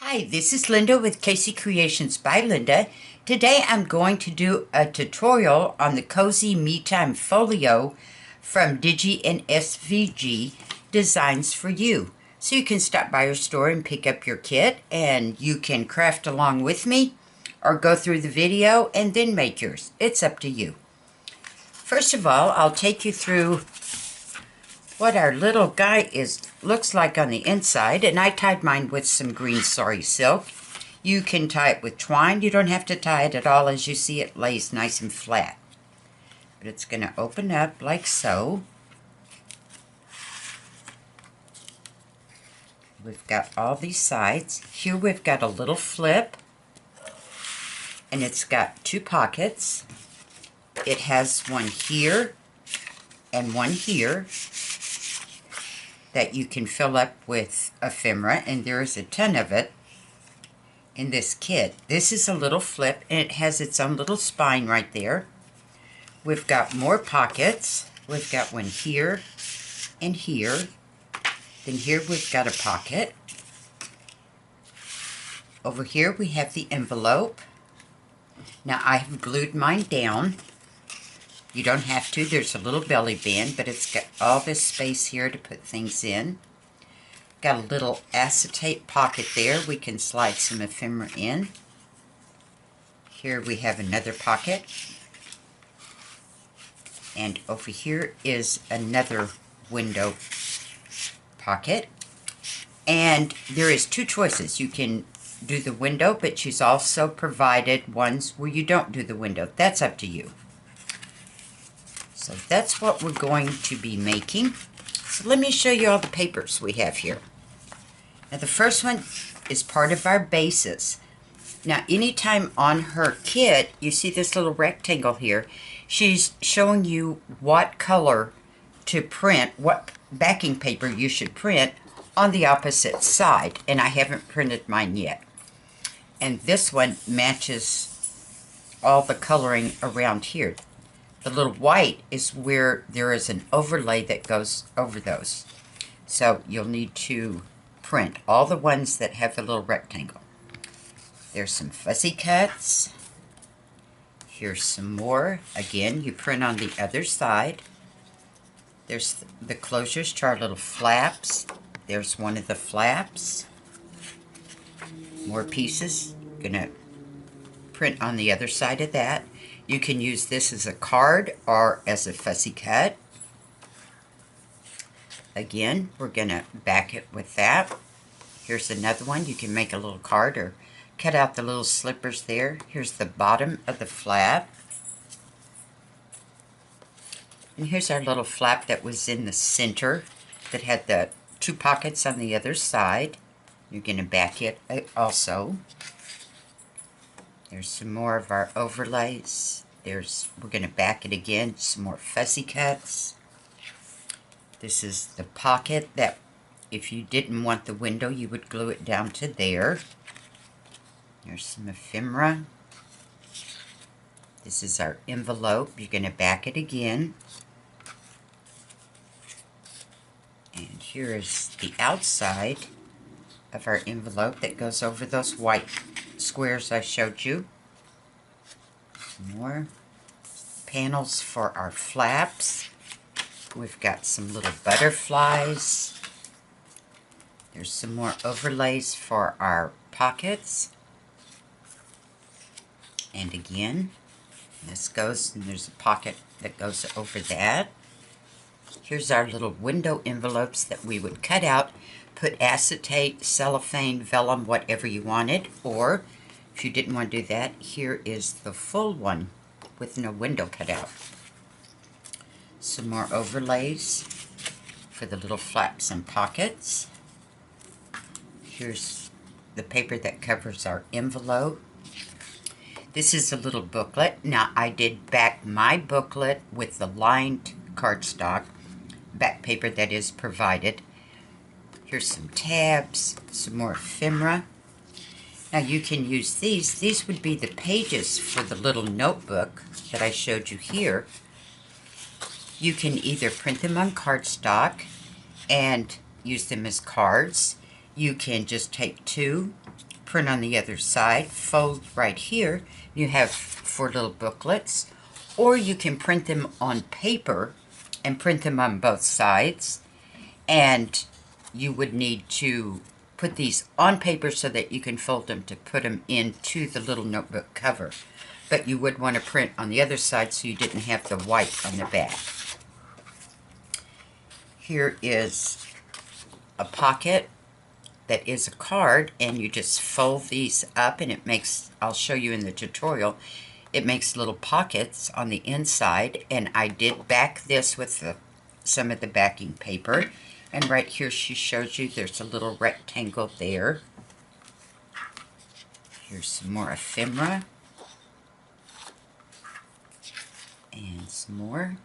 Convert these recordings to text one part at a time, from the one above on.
Hi, this is Linda with Casey Creations by Linda. Today I'm going to do a tutorial on the Cozy Me Time Folio from Digi and SVG Designs for You. So you can stop by your store and pick up your kit and you can craft along with me or go through the video and then make yours. It's up to you. First of all, I'll take you through what our little guy looks like on the inside, and I tied mine with some green sari silk. You can tie it with twine. You don't have to tie it at all. As you see, it lays nice and flat. But it's going to open up like so. We've got all these sides. Here we've got a little flip, and it's got two pockets. It has one here and one here that you can fill up with ephemera, and there is a ton of it in this kit. This is a little flip, and it has its own little spine right there. We've got more pockets. We've got one here and here. Then here we've got a pocket. Over here we have the envelope. Now I have glued mine down. You don't have to. There's a little belly band, but it's got all this space here to put things in. Got a little acetate pocket there. We can slide some ephemera in. Here we have another pocket. And over here is another window pocket. And there is two choices. You can do the window, but she's also provided ones where you don't do the window. That's up to you. So that's what we're going to be making. So let me show you all the papers we have here. Now the first one is part of our bases. Now anytime on her kit you see this little rectangle here, she's showing you what color to print, what backing paper you should print on the opposite side. And I haven't printed mine yet. And this one matches all the coloring around here. The little white is where there is an overlay that goes over those. So you'll need to print all the ones that have the little rectangle. There's some fuzzy cuts. Here's some more. Again, you print on the other side. There's the closures to our little flaps. There's one of the flaps. More pieces. Gonna print on the other side of that. You can use this as a card or as a fussy cut. Again, we're going to back it with that. Here's another one. You can make a little card or cut out the little slippers there. Here's the bottom of the flap. And here's our little flap that was in the center that had the two pockets on the other side. You're going to back it also. There's some more of our overlays. We're going to back it again, some more fussy cuts. This is the pocket that if you didn't want the window, you would glue it down to there. There's some ephemera. This is our envelope. You're going to back it again. And here is the outside of our envelope that goes over those white squares I showed you. Some more panels for our flaps. We've got some little butterflies. There's some more overlays for our pockets. And again, this goes, and there's a pocket that goes over that. Here's our little window envelopes that we would cut out, put acetate, cellophane, vellum, whatever you wanted, or if you didn't want to do that, here is the full one with no window cut out. Some more overlays for the little flaps and pockets. Here's the paper that covers our envelope. This is a little booklet. Now I did back my booklet with the lined cardstock, back paper that is provided. Here's some tabs, some more ephemera. Now you can use these. These would be the pages for the little notebook that I showed you here. You can either print them on cardstock and use them as cards. You can just take two print on the other side, fold right here. You have 4 little booklets, or you can print them on paper and print them on both sides. And you would need to put these on paper so that you can fold them to put them into the little notebook cover. But you would want to print on the other side so you didn't have the white on the back. Here is a pocket that is a card, and you just fold these up, and it makes, I'll show you in the tutorial, it makes little pockets on the inside. And I did back this with some of the backing paper. And right here she shows you there's a little rectangle there. Here's some more ephemera. And some more.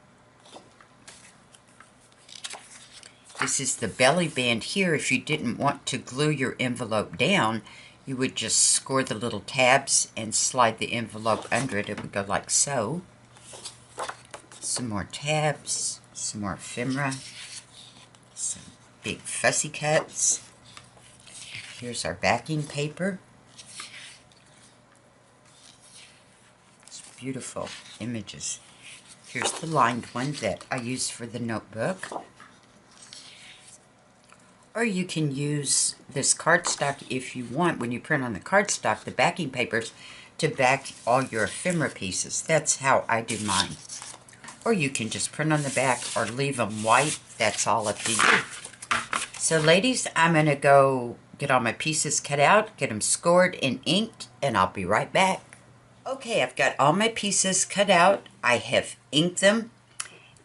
This is the belly band here. If you didn't want to glue your envelope down, you would just score the little tabs and slide the envelope under it. It would go like so. Some more tabs, some more ephemera, some big fussy cuts. Here's our backing paper. It's beautiful images. Here's the lined one that I use for the notebook. Or you can use this cardstock if you want, when you print on the cardstock, the backing papers, to back all your ephemera pieces. That's how I do mine. Or you can just print on the back or leave them white. That's all up to you. So ladies, I'm going to go get all my pieces cut out, get them scored and inked, and I'll be right back. Okay, I've got all my pieces cut out. I have inked them.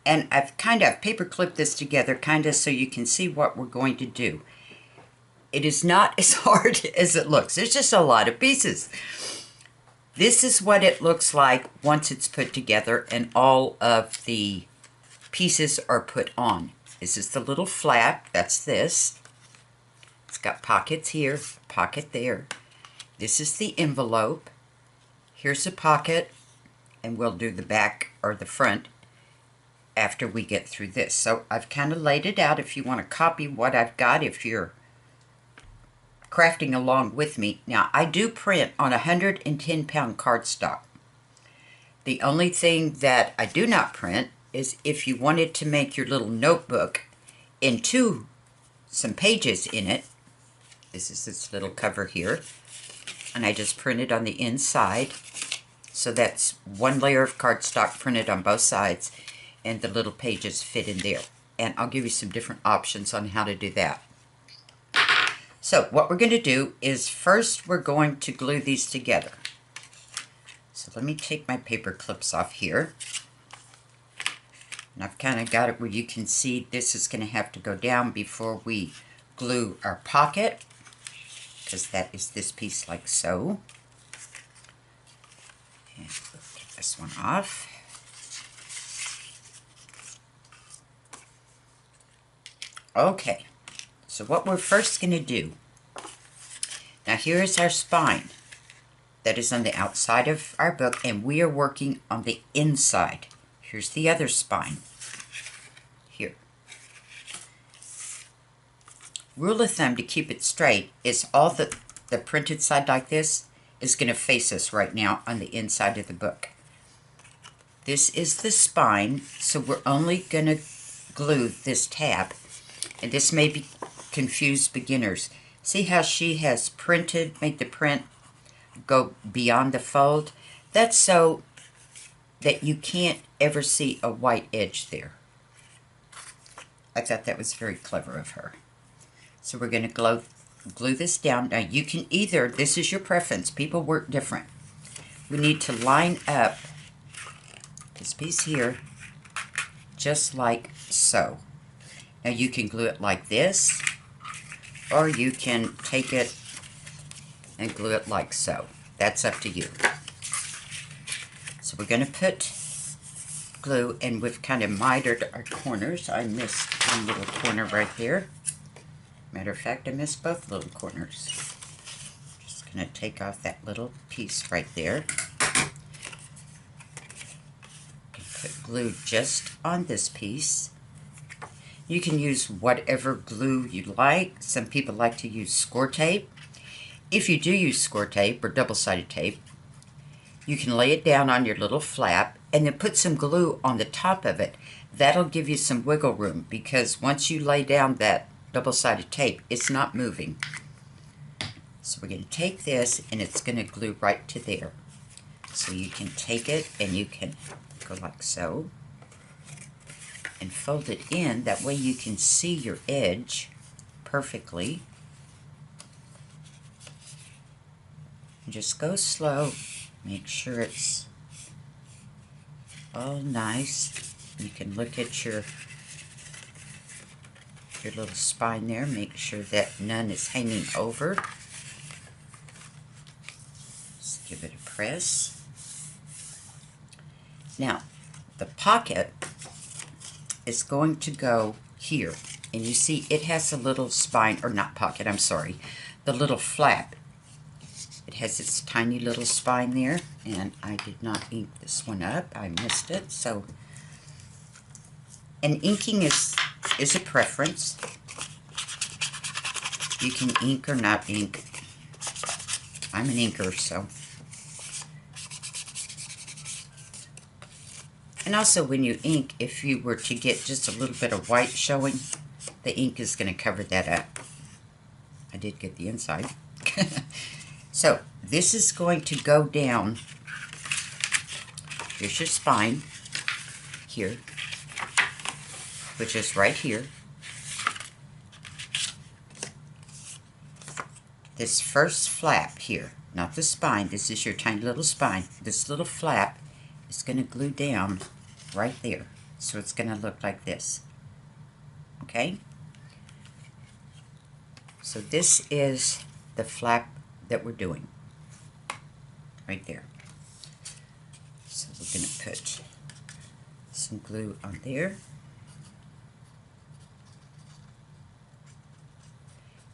And I've kind of paper clipped this together kind of so you can see what we're going to do. It is not as hard as it looks. There's just a lot of pieces. This is what it looks like once it's put together and all of the pieces are put on. This is the little flap. That's this. It's got pockets here, pocket there. This is the envelope. Here's a pocket, and we'll do the back or the front after we get through this. So I've kind of laid it out if you want to copy what I've got if you're crafting along with me. Now, I do print on 110-pound cardstock. The only thing that I do not print is if you wanted to make your little notebook into some pages in it. This is this little cover here. And I just printed on the inside. So that's one layer of cardstock printed on both sides. And the little pages fit in there. And I'll give you some different options on how to do that. So what we're going to do is first we're going to glue these together. So let me take my paper clips off here. And I've kind of got it where you can see this is going to have to go down before we glue our pocket. Because that is this piece like so. And get this one off. Okay, so what we're first going to do, now here is our spine that is on the outside of our book, and we are working on the inside. Here's the other spine, here. Rule of thumb to keep it straight is all the printed side like this is going to face us right now on the inside of the book. This is the spine, so we're only going to glue this tab. And this may confuse beginners. See how she has printed, made the print go beyond the fold? That's so that you can't ever see a white edge there. I thought that was very clever of her. So we're going to glue this down. Now you can either, this is your preference, people work different. We need to line up this piece here just like so. Now you can glue it like this, or you can take it and glue it like so. That's up to you. So we're going to put glue, and we've kind of mitered our corners. I missed one little corner right there. Matter of fact, I missed both little corners. Just going to take off that little piece right there. Put glue just on this piece. You can use whatever glue you like. Some people like to use score tape. if you do use score tape or double-sided tape, you can lay it down on your little flap and then put some glue on the top of it. That'll give you some wiggle room, because once you lay down that double-sided tape, it's not moving. So we're going to take this and it's going to glue right to there. So you can take it and you can go like so and fold it in. That way you can see your edge perfectly. And just go slow. Make sure it's all nice. You can look at your little spine there. Make sure that none is hanging over. Just give it a press. Now, the pocket is going to go here. And you see it has a little spine, or not pocket, I'm sorry, the little flap. It has its tiny little spine there, and I did not ink this one up. I missed it. So, and inking is a preference. You can ink or not ink. I'm an inker, so. And also when you ink, if you were to get just a little bit of white showing, the ink is going to cover that up. I did get the inside. So this is going to go down. Here's your spine here, which is right here. This first flap here, not the spine, this is your tiny little spine. This little flap is going to glue down right there. So it's going to look like this. Okay? So this is the flap that we're doing. Right there. So we're going to put some glue on there.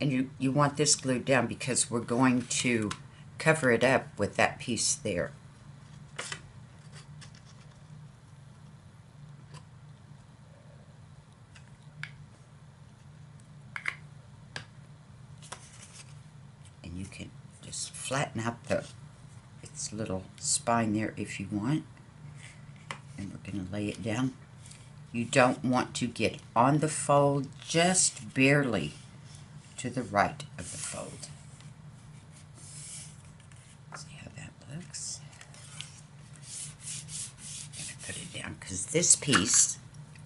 And you want this glued down because we're going to cover it up with that piece there. And you can just flatten out its little spine there if you want. And we're going to lay it down. You don't want to get on the fold, just barely to the right of the fold. See how that looks? I'm going to put it down because this piece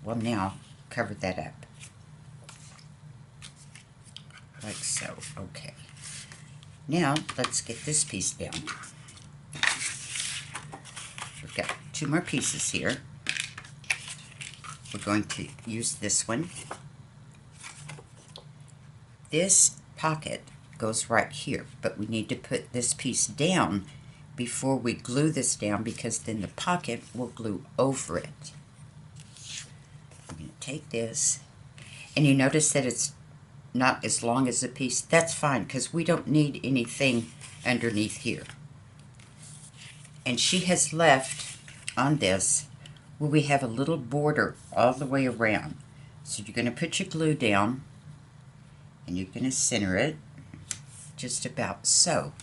will now cover that up. Like so. Okay. Now let's get this piece down. We've got two more pieces here. We're going to use this one. This pocket goes right here, but we need to put this piece down before we glue this down, because then the pocket will glue over it. I'm going to take this, and you notice that it's not as long as the piece. That's fine, because we don't need anything underneath here. And she has left on this where we have a little border all the way around. So you're going to put your glue down, and you're going to center it just about so.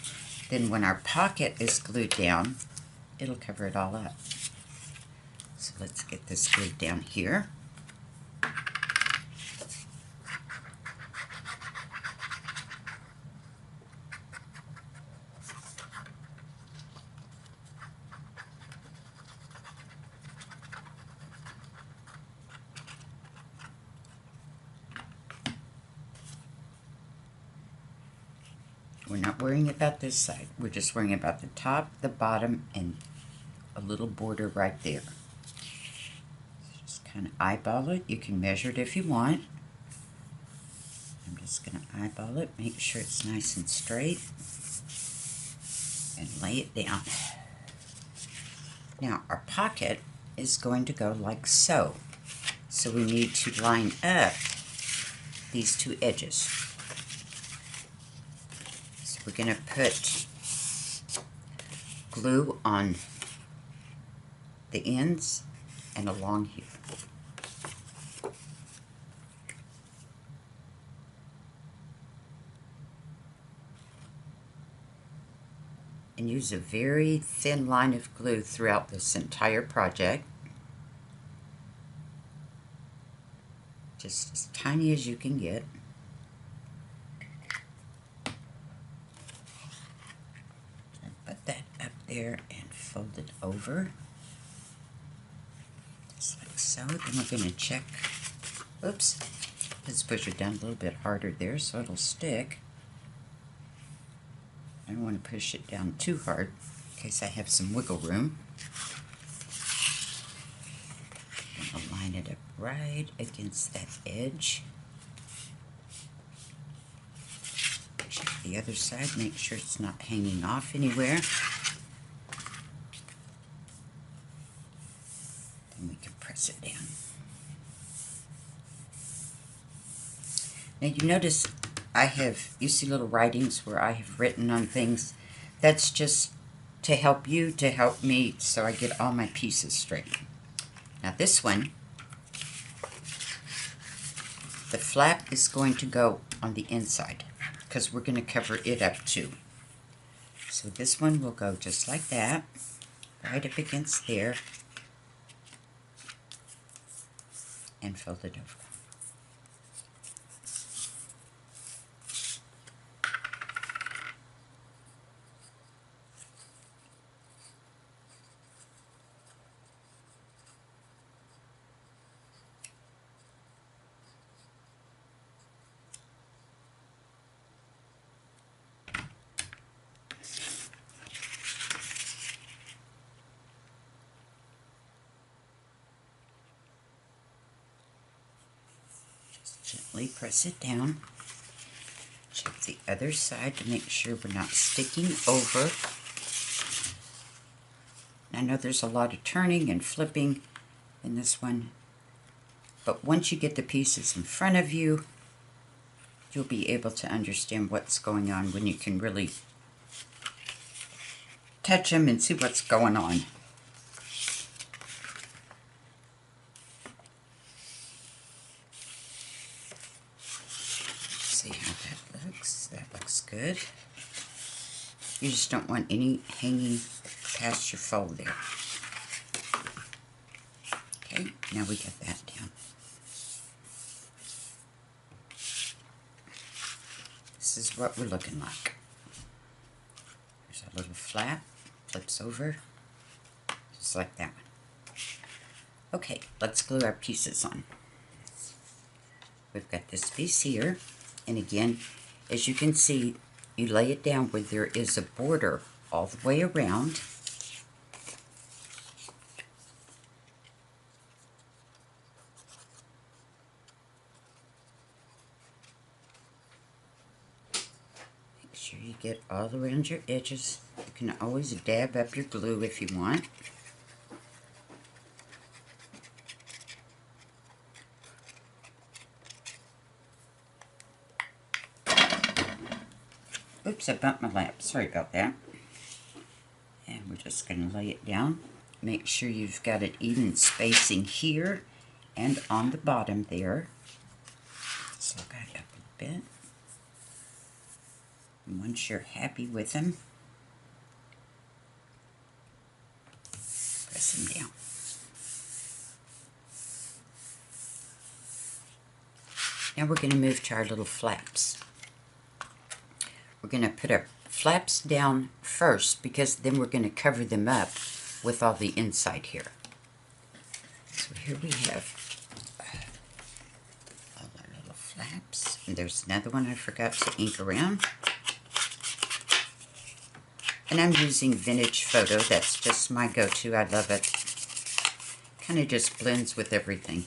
Then when our pocket is glued down, it'll cover it all up. So let's get this glued down here. We're not worrying about this side. We're just worrying about the top, the bottom, and a little border right there. Just kind of eyeball it. You can measure it if you want. I'm just going to eyeball it, make sure it's nice and straight, and lay it down. Now our pocket is going to go like so. So we need to line up these two edges. We're going to put glue on the ends and along here. and use a very thin line of glue throughout this entire project. Just as tiny as you can get. Put that up there and fold it over. Just like so. Then we're going to check. Oops. Let's push it down a little bit harder there so it'll stick. I don't want to push it down too hard in case I have some wiggle room. I'm going to line it up right against that edge. Check the other side, make sure it's not hanging off anywhere. Then we can press it down. Now you notice you see little writings where I have written on things. That's just to help you, to help me, so I get all my pieces straight. Now this one, the flap is going to go on the inside because we're going to cover it up too. So this one will go just like that, right up against there, and fold it over. Gently press it down. Check the other side to make sure we're not sticking over. I know there's a lot of turning and flipping in this one, but once you get the pieces in front of you, you'll be able to understand what's going on when you can really touch them and see what's going on. See how that looks. That looks good. You just don't want any hanging past your fold there. Okay, now we got that down. This is what we're looking like. There's a little flap, flips over, just like that one. Okay, let's glue our pieces on. We've got this piece here, and again, as you can see, you lay it down where there is a border all the way around. Make sure you get all around your edges. You can always dab up your glue if you want. Oops, I bumped my lamp. Sorry about that. And we're just going to lay it down. Make sure you've got it even spacing here and on the bottom there. So I got it up a bit. And once you're happy with them, press them down. Now we're going to move to our little flaps. We're going to put our flaps down first because then we're going to cover them up with all the inside here. So here we have all our little flaps. And there's another one I forgot to ink around. And I'm using Vintage Photo. That's just my go-to. I love it. Kind of just blends with everything.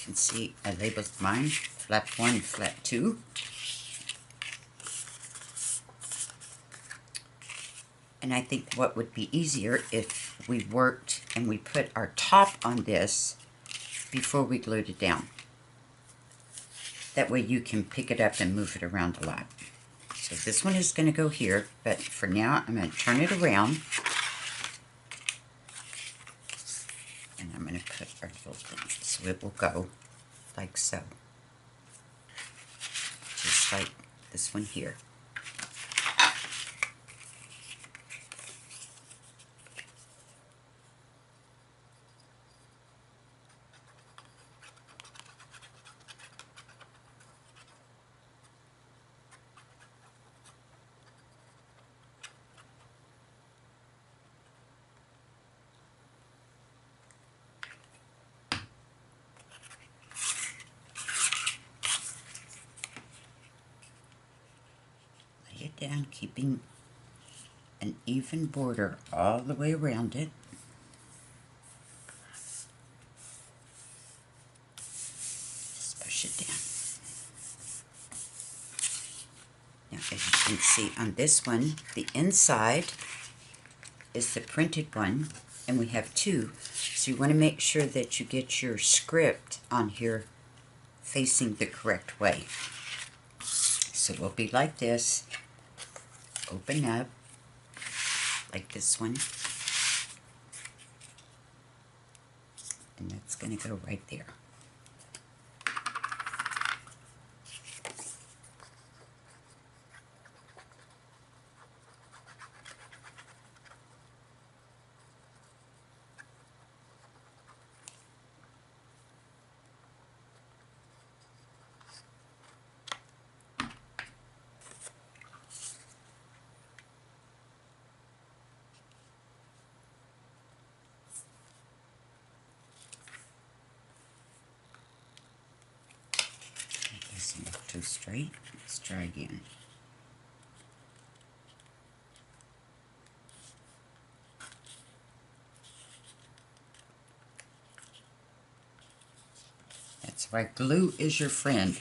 can see I labeled mine flap 1, flap 2. And I think what would be easier if we worked and we put our top on this before we glued it down. That way you can pick it up and move it around a lot. So this one is going to go here, but for now I'm going to turn it around. And I'm going to put our little thing so it will go like so. Just like this one here. It down, keeping an even border all the way around it. Just push it down. Now, as you can see on this one, the inside is the printed one, and we have two. So you want to make sure that you get your script on here facing the correct way. So it will be like this. Open up like this one, and that's going to go right there. Not too straight. Let's try again. That's why glue is your friend.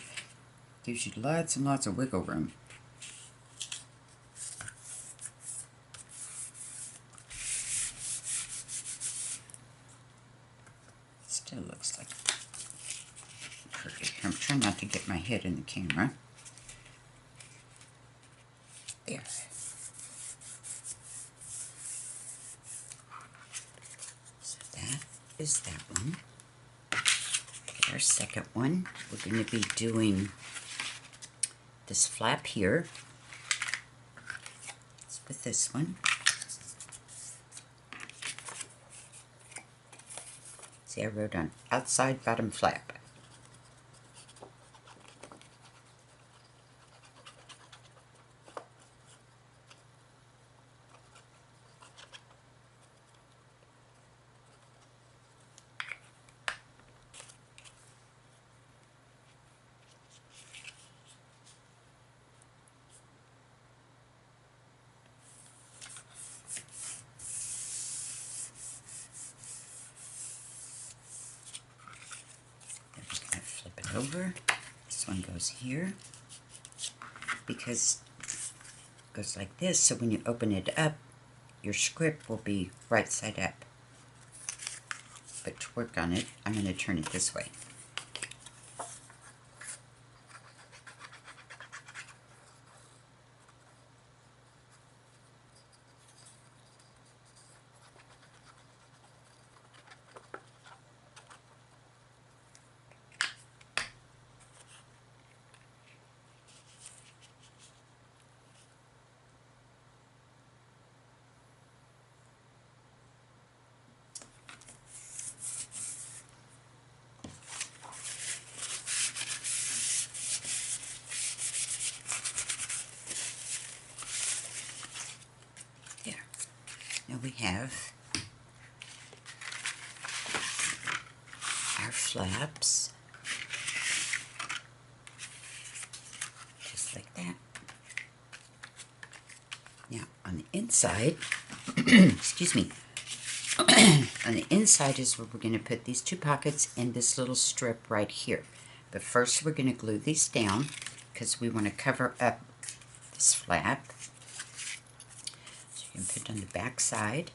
Gives you lots and lots of wiggle room. Still looks like crooked. I'm trying not to get my head in the camera. There. So that is that one. Okay, our second one, we're going to be doing this flap here. Let's put this one. See, I wrote on outside bottom flap. Over. This one goes here because it goes like this, so when you open it up your script will be right side up. But to work on it, I'm going to turn it this way. Now we have our flaps, just like that. Now on the inside, excuse me, On the inside is where we're going to put these two pockets and this little strip right here. But first we're going to glue these down because we want to cover up this flap. So you can put it on the back side.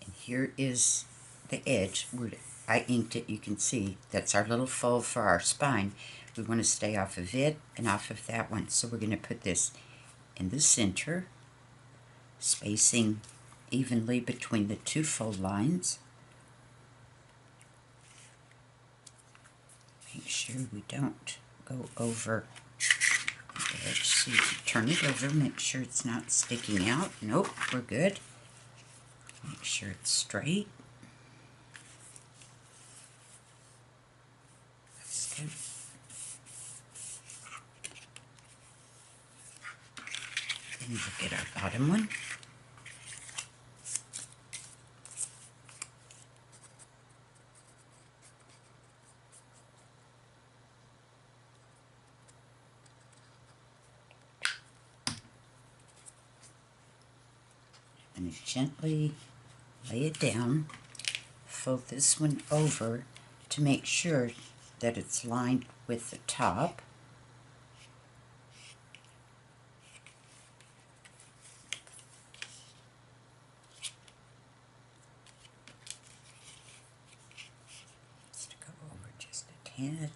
And here is the edge where I inked it. You can see that's our little fold for our spine. We want to stay off of it and off of that one. So we're going to put this in the center, spacing evenly between the two fold lines. Make sure we don't go over the edge. So you can turn it over, make sure it's not sticking out. Nope, we're good. Make sure it's straight. That's good. Then we'll get our bottom one. And gently lay it down, fold this one over to make sure that it's lined with the top. Just to go over just a tad.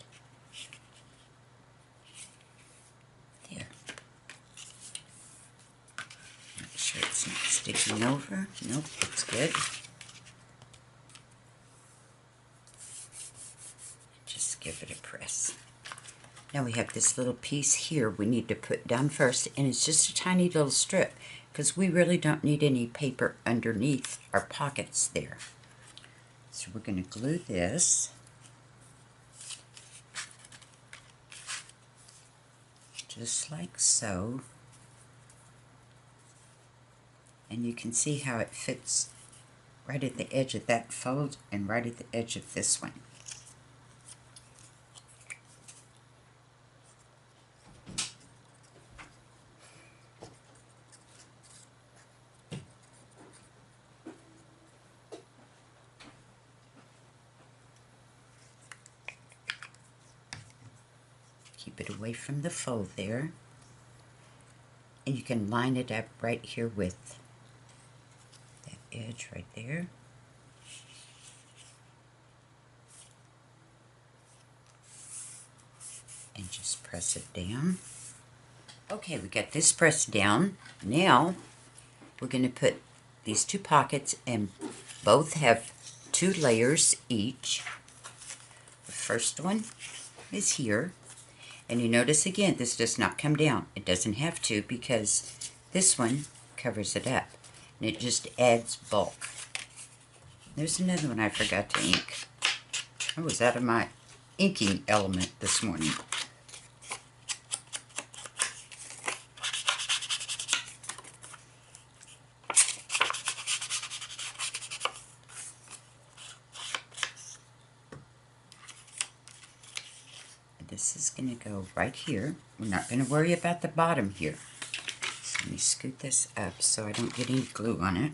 There. Make sure it's not sticking over. Nope, it's good. Just give it a press. Now we have this little piece here we need to put down first, and it's just a tiny little strip because we really don't need any paper underneath our pockets there. So we're going to glue this. Just like so. And you can see how it fits right at the edge of that fold and right at the edge of this one. Keep it away from the fold there. And you can line it up right here with that edge right there. And just press it down. Okay, we got this pressed down. Now we're going to put these two pockets, and both have 2 layers each. The first one is here. And you notice again, this does not come down. It doesn't have to because this one covers it up. And it just adds bulk. There's another one I forgot to ink. I was out of my inking element this morning. This is going to go right here. We're not going to worry about the bottom here. So let me scoot this up so I don't get any glue on it.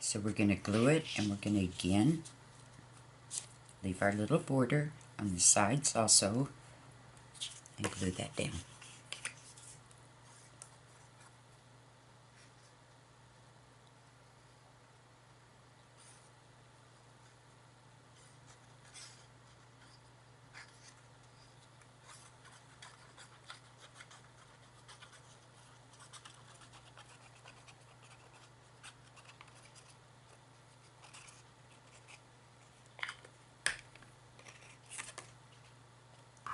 So we're going to glue it, and we're going to again leave our little border on the sides also and glue that down.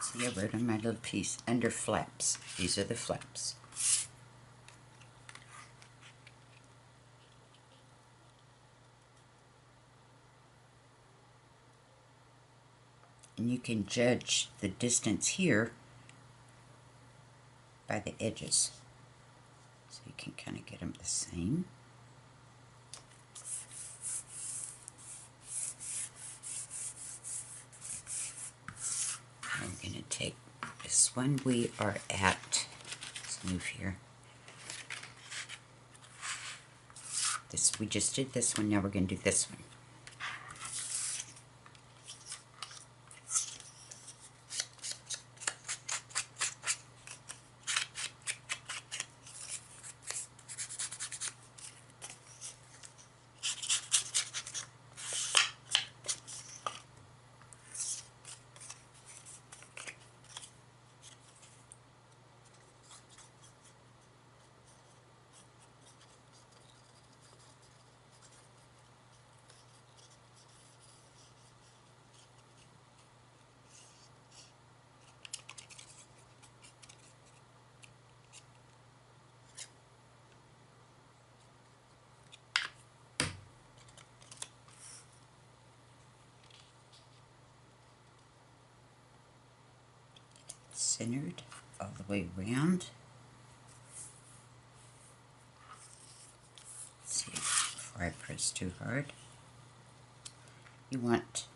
See, I wrote on my little piece, under flaps. These are the flaps. And you can judge the distance here by the edges. So you can kind of get them the same. take this one. We are at, let's move here. We just did this one, now we're going to do this one. Centered all the way around. Let's see, before I press too hard. You want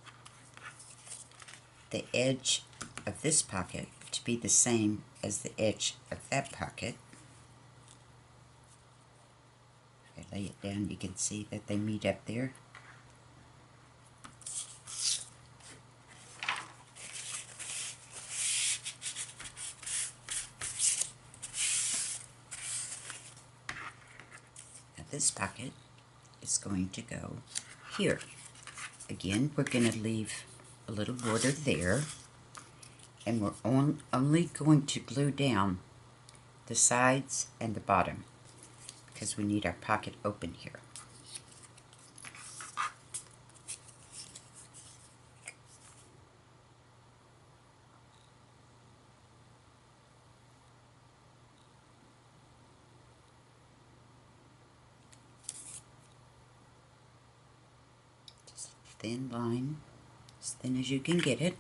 the edge of this pocket to be the same as the edge of that pocket. If I lay it down, you can see that they meet up there. This pocket is going to go here. Again, we're going to leave a little border there, and we're only going to glue down the sides and the bottom because we need our pocket open here. Thin line, as thin as you can get it.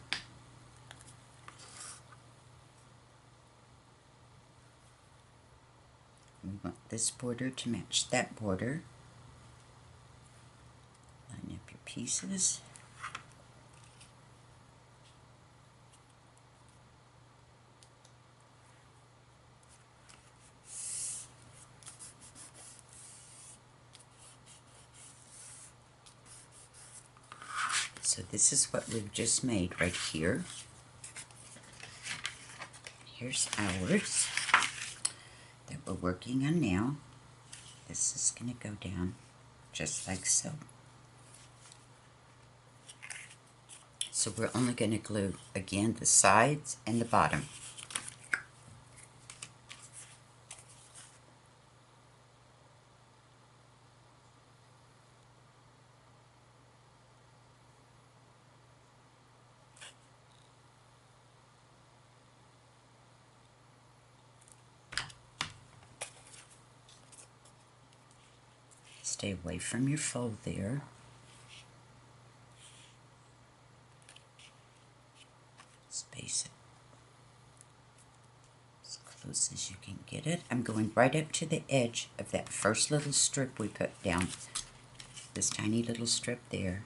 We want this border to match that border. Line up your pieces. So this is what we've just made right here. Here's ours that we're working on now. This is going to go down just like so. So we're only going to glue, again, the sides and the bottom. Stay away from your fold there. Space it as close as you can get it. I'm going right up to the edge of that first little strip we put down. This tiny little strip there.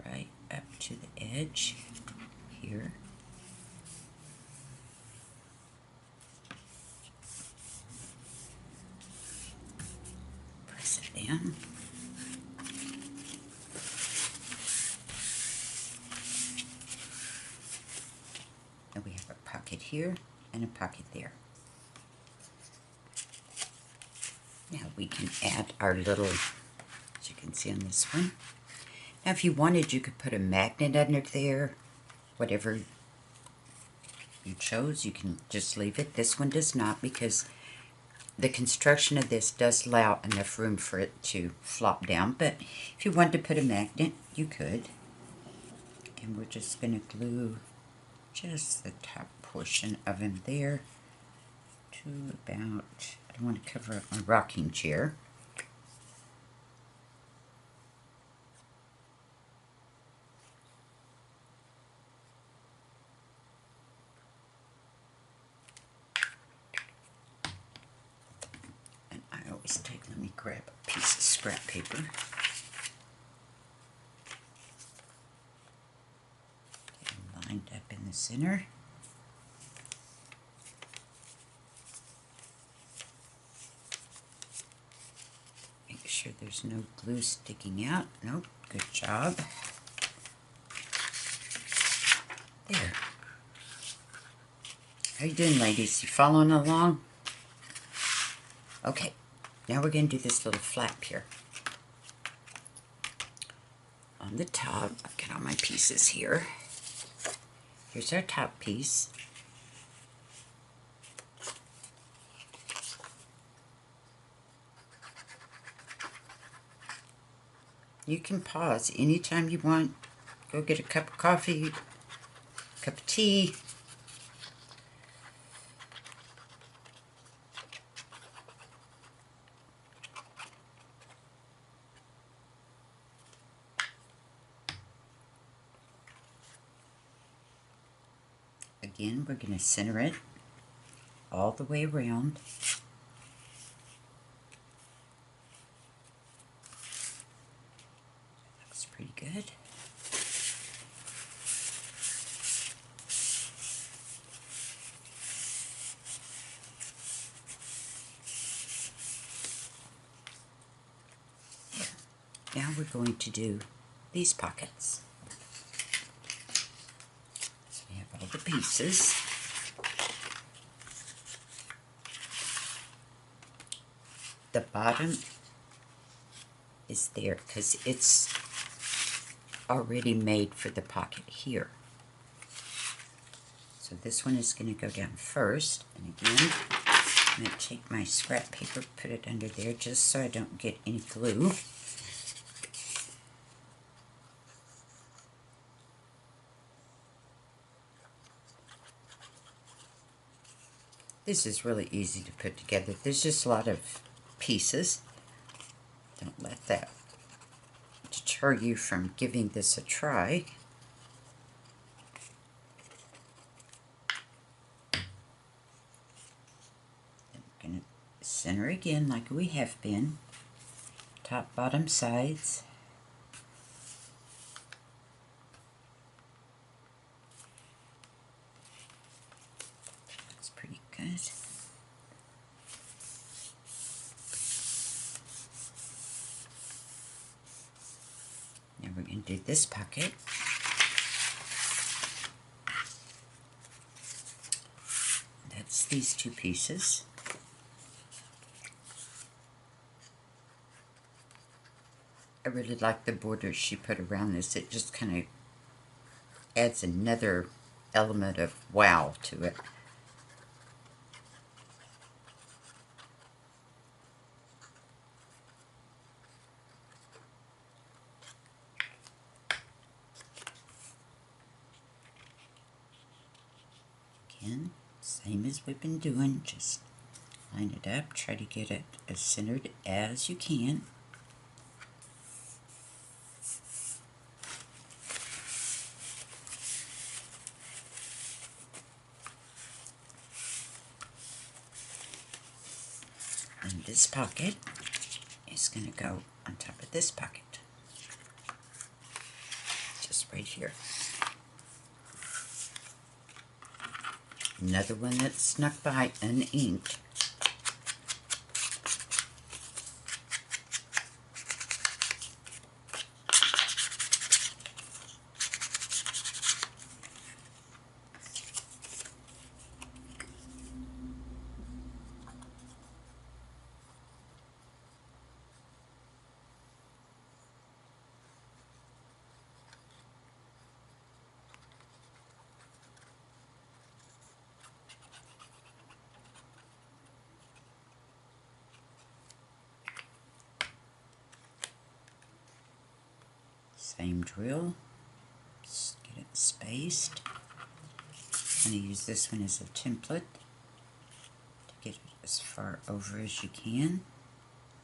Right up to the edge here. Down. And we have a pocket here and a pocket there. Now we can add our little, as you can see on this one. Now if you wanted, you could put a magnet under there, whatever you chose. You can just leave it. This one does not, because the construction of this does allow enough room for it to flop down, but if you wanted to put a magnet, you could. And we're just going to glue just the top portion of him there to about, I don't want to cover up my rocking chair. Let me grab a piece of scrap paper. And lined up in the center. Make sure there's no glue sticking out. Nope, good job. There. How you doing, ladies? You following along? Okay, now we're going to do this little flap here. On the top, I've got all my pieces here. Here's our top piece. You can pause anytime you want. Go get a cup of coffee, cup of tea. Again, we're going to center it all the way around. Looks pretty good. Now we're going to do these pockets. So we have all the pieces. The bottom is there because it's already made for the pocket here. So this one is going to go down first. And again, I'm going to take my scrap paper, put it under there just so I don't get any glue. This is really easy to put together. There's just a lot of pieces. Don't let that deter you from giving this a try. I'm going to center again like we have been. Top, bottom, sides. That's pretty good. Now we're going to do this pocket. That's these two pieces. I really like the border she put around this. It just kind of adds another element of wow to it. Again, same as we've been doing, just line it up, try to get it as centered as you can. And this pocket is going to go on top of this pocket. Just right here. Another one that's snuck by uninked. Same drill, just get it spaced. I'm going to use this one as a template to get it as far over as you can.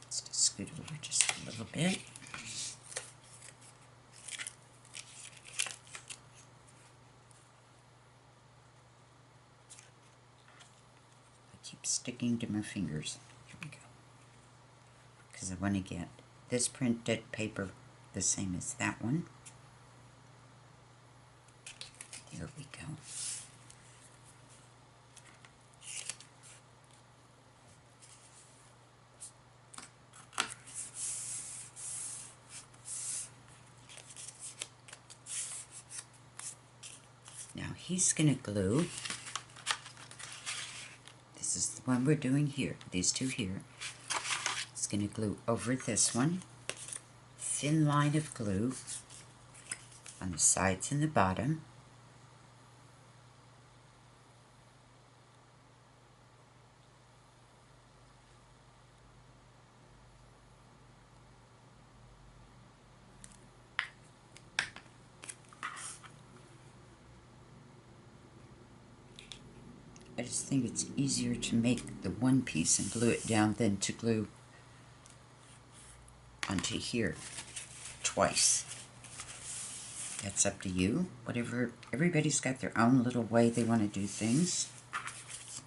Let's just scoot over just a little bit. I keep sticking to my fingers. Here we go. Because I want to get this printed paper the same as that one. There we go. Now he's going to glue. This is the one we're doing here, these two here. It's going to glue over this one. Thin line of glue on the sides and the bottom. I just think it's easier to make the one piece and glue it down than to glue onto here twice. That's up to you. Whatever, everybody's got their own little way they want to do things.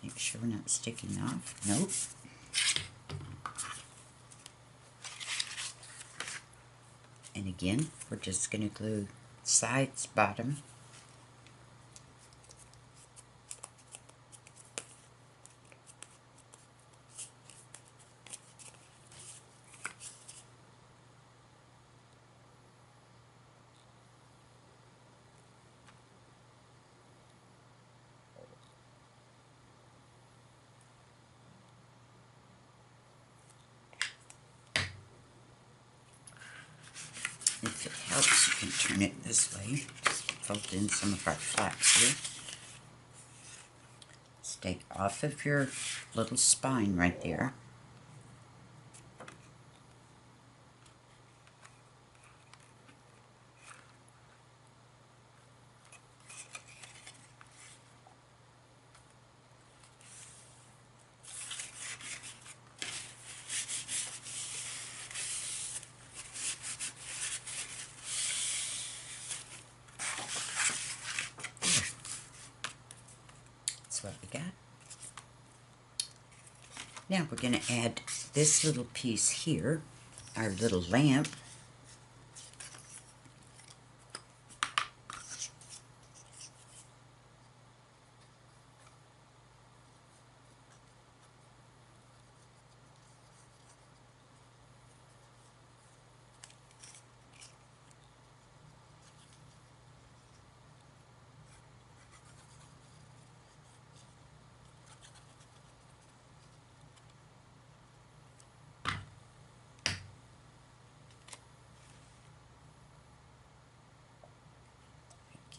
Make sure we're not sticking off. Nope. And again, we're just going to glue sides, bottom. If it helps, you can turn it this way. Just fold in some of our flaps here. Stay off of your little spine right there. What we got. Now we're going to add this little piece here, our little lamp.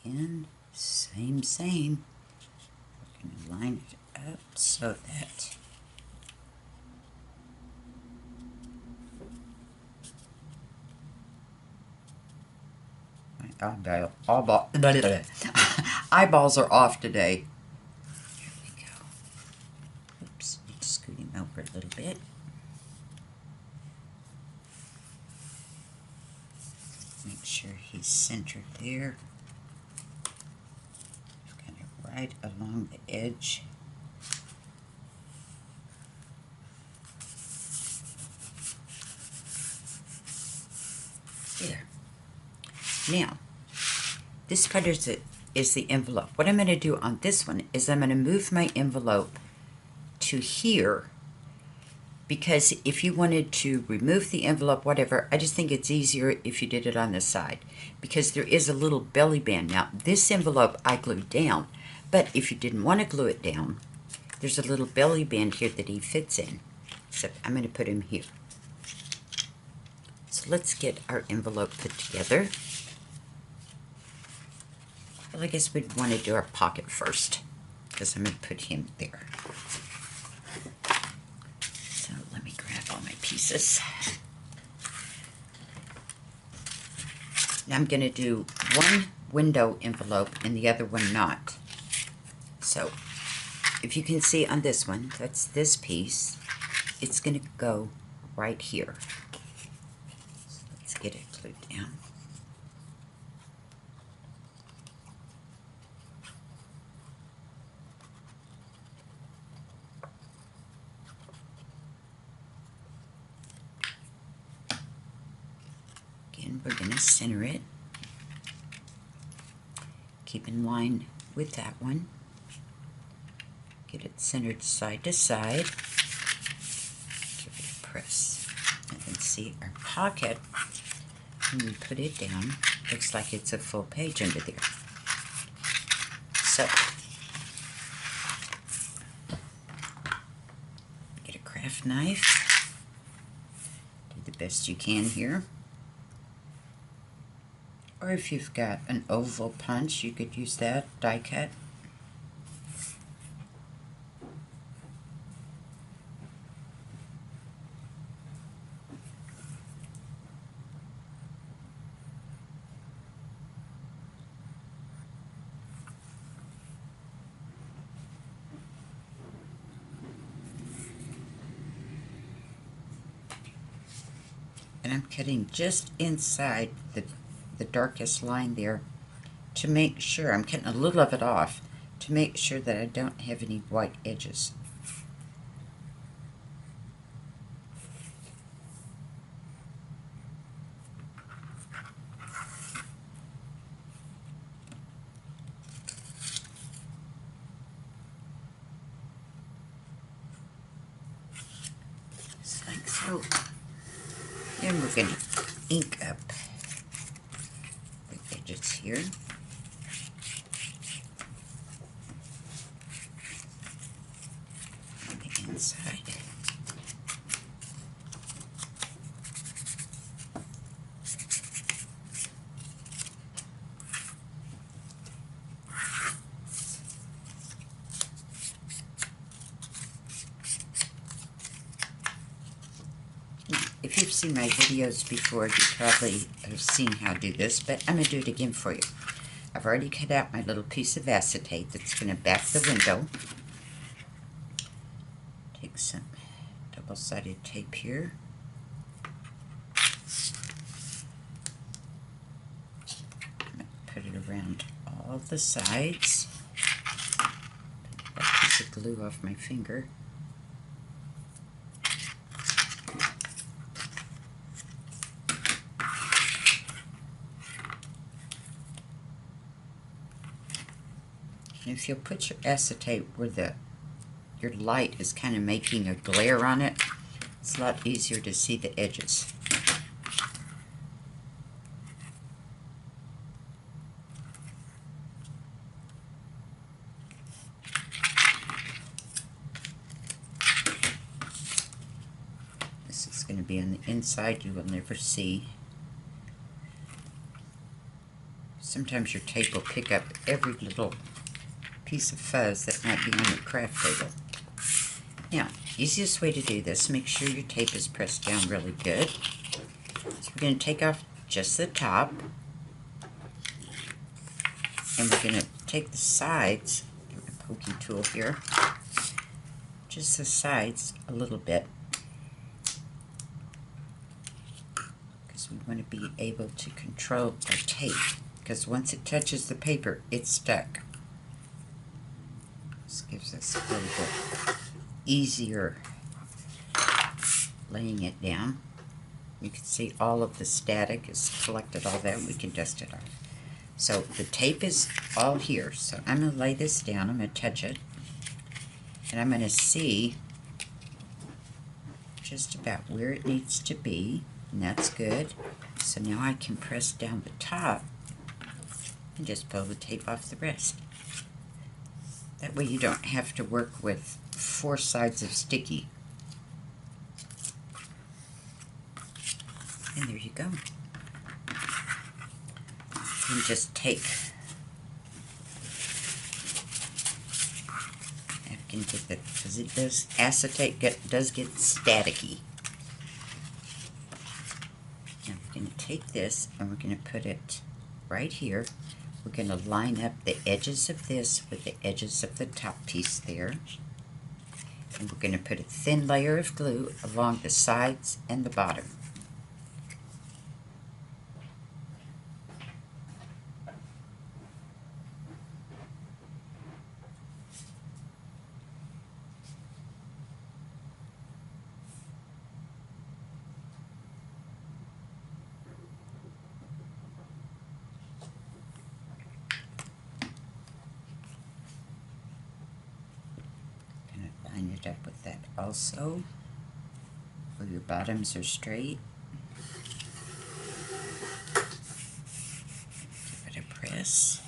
Again, same. We're going to line it up so that my eyeballs are off today. Here we go. Oops, need to scoot him over a little bit. Make sure he's centered there. Kind of right along the edge. There. Now, this part is the envelope. What I'm going to do on this one is I'm going to move my envelope to here, because if you wanted to remove the envelope, whatever, I just think it's easier if you did it on the side, because there is a little belly band. Now, this envelope I glued down, but if you didn't want to glue it down, there's a little belly band here that he fits in, except I'm going to put him here. So let's get our envelope put together. Well, I guess we'd want to do our pocket first, because I'm going to put him there. So let me grab all my pieces. Now I'm going to do one window envelope and the other one not. So if you can see on this one, that's this piece. It's going to go right here. So let's get it glued down. We're going to center it. keep in line with that one. Get it centered side to side. Give it a press. And then see our pocket, when we put it down, looks like it's a full page under there. So, get a craft knife. Do the best you can here. Or if you've got an oval punch, you could use that, die cut. And I'm cutting just inside the darkest line there to make sure, I'm cutting a little of it off to make sure that I don't have any white edges. Just like so. Then we're going to ink up the edges here. On the inside. If you've seen my videos before, you probably have seen how to do this, but I'm going to do it again for you. I've already cut out my little piece of acetate that's going to back the window. Take some double-sided tape here. I'm going to put it around all the sides. Put that piece of glue off my finger. And if you'll put your acetate where your light is kind of making a glare on it, it's a lot easier to see the edges. This is going to be on the inside, you will never see. Sometimes your tape will pick up every little piece of fuzz that might be on your craft table. Now, easiest way to do this, make sure your tape is pressed down really good. So we're going to take off just the top, and we're going to take the sides, get my poking tool here, just the sides a little bit, because we want to be able to control our tape, because once it touches the paper, it's stuck. This gives us a little bit easier laying it down. You can see all of the static is collected, all that, and we can dust it off. So the tape is all here, so I'm going to lay this down, I'm going to touch it, and I'm going to see just about where it needs to be, and that's good. So now I can press down the top and just pull the tape off the rest. That way you don't have to work with 4 sides of sticky. And there you go. And just take, I can get that, because it does, acetate does get staticky. Now we're going to take this and we're going to put it right here. We're going to line up the edges of this with the edges of the top piece there. And we're going to put a thin layer of glue along the sides and the bottom. line it up with that also, where your bottoms are straight. Give it a press.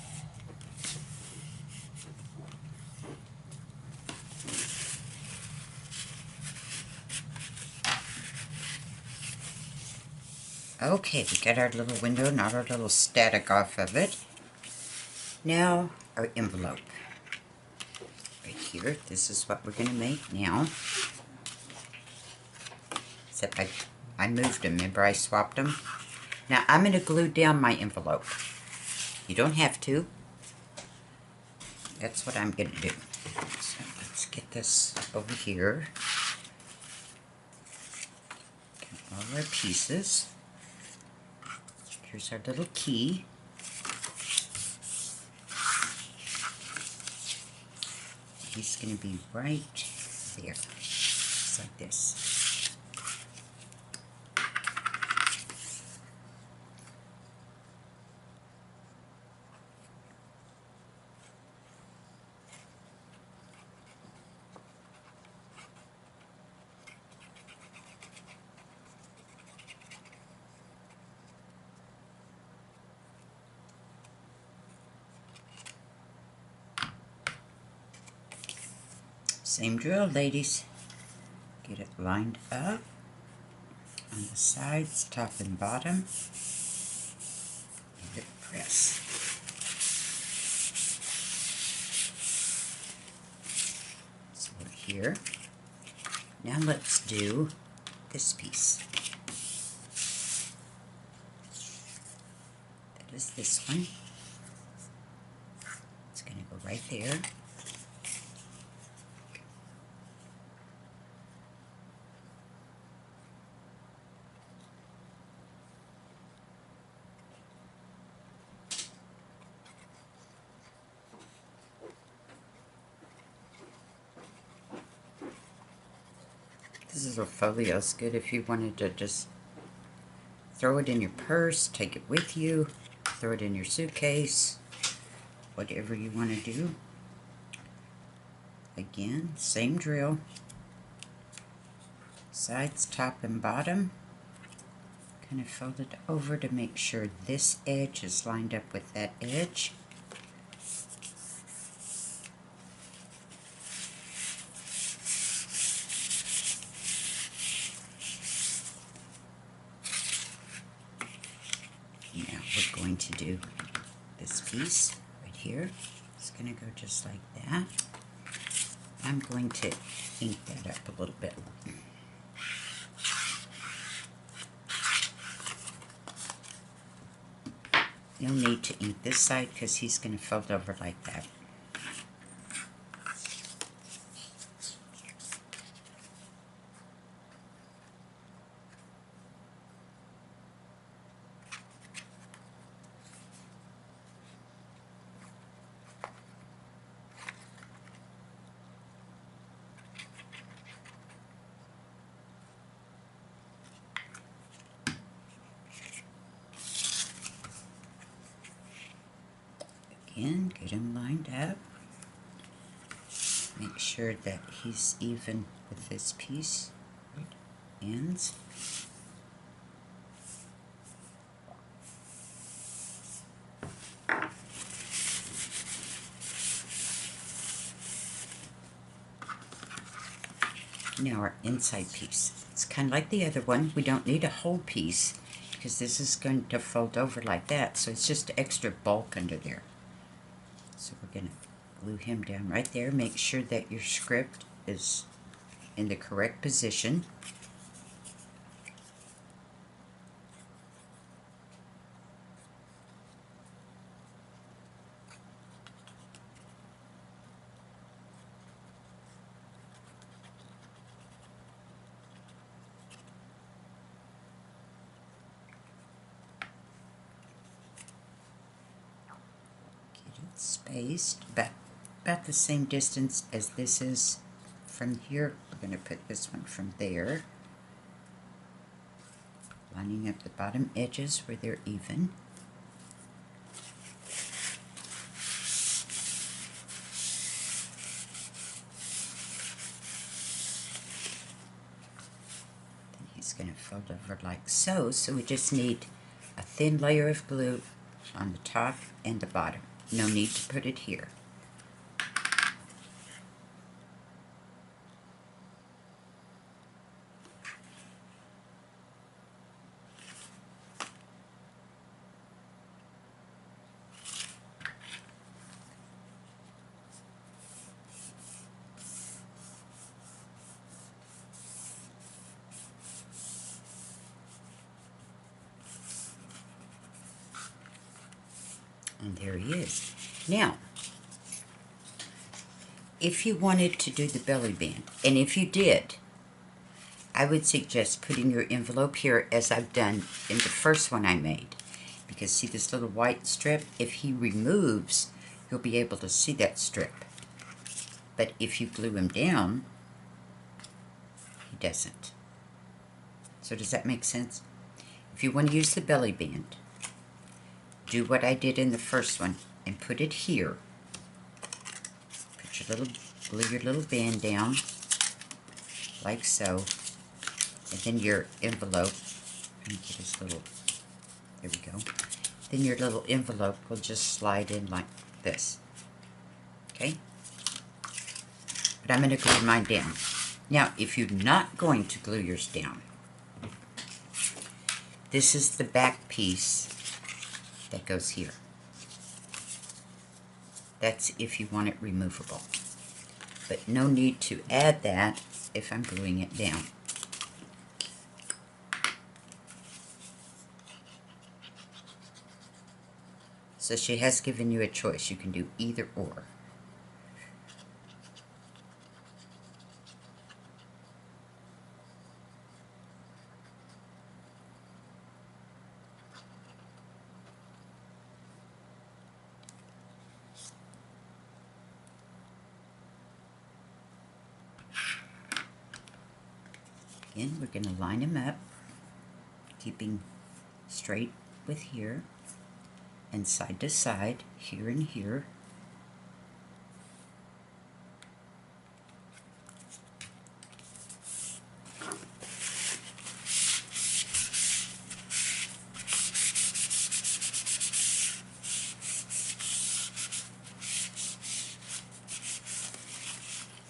Okay, we got our little window, not our little static off of it. Now, our envelope. Right here, this is what we're going to make now. Except I moved them, remember I swapped them? Now, I'm going to glue down my envelope. You don't have to. That's what I'm going to do. So, let's get this over here. Get all our pieces. Here's our little key. He's going to be right there, just like this. Same drill, ladies. Get it lined up on the sides, top and bottom. Give it a press. So we're here. Now let's do this piece. That is this one. It's going to go right there. This is a folio. It's good if you wanted to just throw it in your purse, take it with you, throw it in your suitcase, whatever you want to do. Again, same drill. Sides, top and bottom. Kind of fold it over to make sure this edge is lined up with that edge. Now we're going to do this piece right here. It's going to go just like that. I'm going to ink that up a little bit. No need to ink this side because he's going to fold over like that. Again, get him lined up. Make sure that he's even with this piece. Ends. Now our inside piece. It's kind of like the other one. We don't need a whole piece because this is going to fold over like that. So it's just extra bulk under there. So we're going to glue him down right there. Make sure that your script is in the correct position. Spaced about the same distance as this is from here. We're going to put this one from there, lining up the bottom edges where they're even. going to fold over like so. So we just need a thin layer of glue on the top and the bottom. No need to put it here. And there he is. Now, if you wanted to do the belly band, and if you did, I would suggest putting your envelope here as I've done in the first one I made. Because see this little white strip? If he removes, you'll be able to see that strip. But if you glue him down, he doesn't. So does that make sense? If you want to use the belly band, do what I did in the first one and put it here. Put your little, glue your little band down like so, and then your envelope. Let me get this little. There we go. Then your little envelope will just slide in like this. Okay? But I'm going to glue mine down. Now, if you're not going to glue yours down, this is the back piece that goes here. That's if you want it removable. But no need to add that if I'm gluing it down. So she has given you a choice. You can do either or. Again, we're going to line them up, keeping straight with here, and side to side, here and here.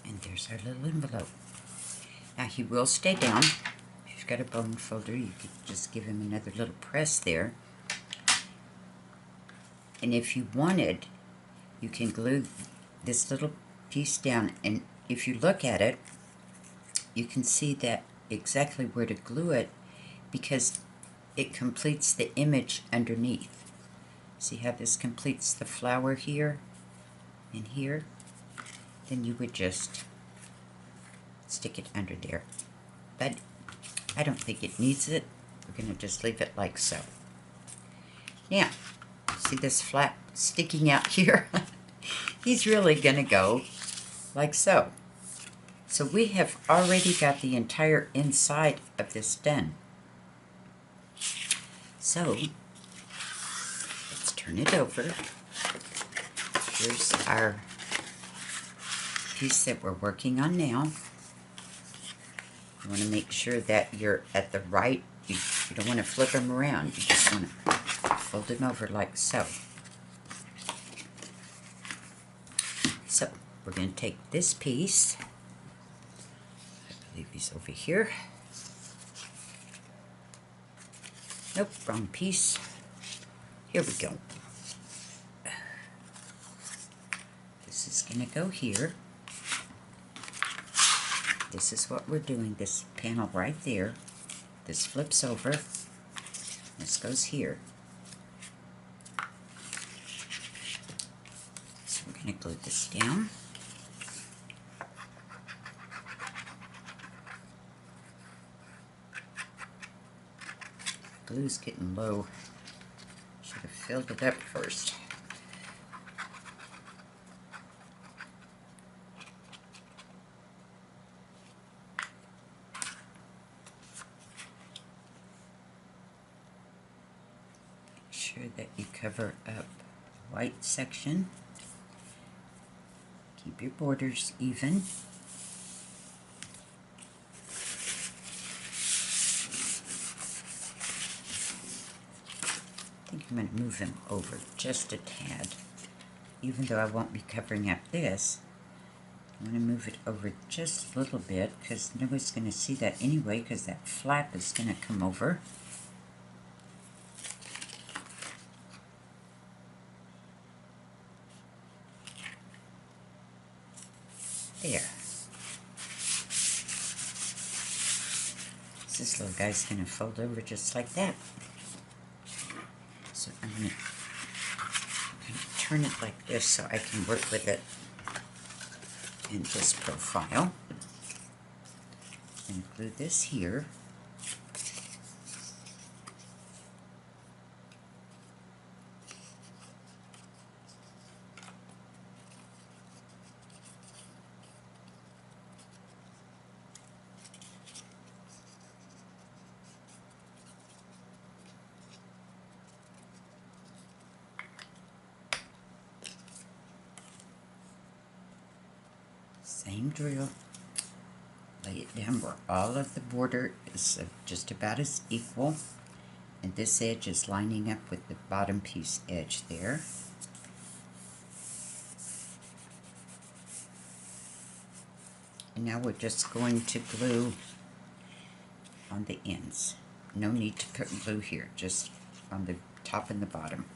And there's our little envelope. Now he will stay down. If you've got a bone folder, you could just give him another little press there. And if you wanted, you can glue this little piece down, and if you look at it, you can see that exactly where to glue it because it completes the image underneath. See how this completes the flower here and here? Then you would just stick it under there. But I don't think it needs it. We're going to just leave it like so. Now, see this flap sticking out here? He's really going to go like so. So we have already got the entire inside of this done. So, let's turn it over. Here's our piece that we're working on now. You want to make sure that you're at the right, you don't want to flip them around. You just want to fold them over like so. So, we're going to take this piece. I believe he's over here. Nope, wrong piece. Here we go. This is going to go here. This is what we're doing, this panel right there. This flips over. This goes here. So we're going to glue this down. The glue's getting low. Should have filled it up first. Sure that you cover up the white section. Keep your borders even. I'm going to move him over just a tad. Even though I won't be covering up this, I'm going to move it over just a little bit because nobody's going to see that anyway because that flap is going to come over. There. This little guy's going to fold over just like that. So I'm going to turn it like this so I can work with it in this profile. And glue this here. Same drill. Lay it down where all of the border is just about as equal, and this edge is lining up with the bottom piece edge there. And now we're just going to glue on the ends. No need to put glue here, just on the top and the bottom.